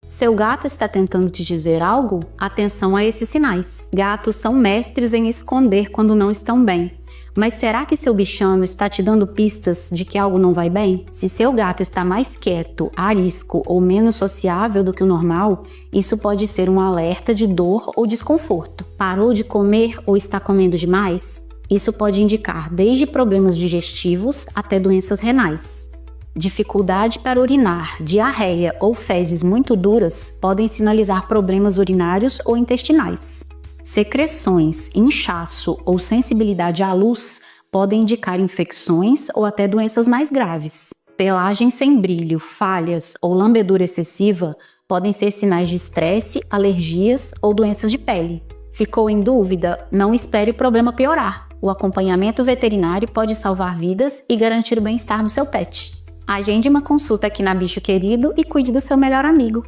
Seu gato está tentando te dizer algo? Atenção a esses sinais. Gatos são mestres em esconder quando não estão bem. Mas será que seu bichano está te dando pistas de que algo não vai bem? Se seu gato está mais quieto, arisco ou menos sociável do que o normal, isso pode ser um alerta de dor ou desconforto. Parou de comer ou está comendo demais? Isso pode indicar desde problemas digestivos até doenças renais. Dificuldade para urinar, diarreia ou fezes muito duras podem sinalizar problemas urinários ou intestinais. Secreções, inchaço ou sensibilidade à luz podem indicar infecções ou até doenças mais graves. Pelagem sem brilho, falhas ou lambedura excessiva podem ser sinais de estresse, alergias ou doenças de pele. Ficou em dúvida? Não espere o problema piorar. O acompanhamento veterinário pode salvar vidas e garantir o bem-estar do seu pet. Agende uma consulta aqui na Bicho Querido e cuide do seu melhor amigo.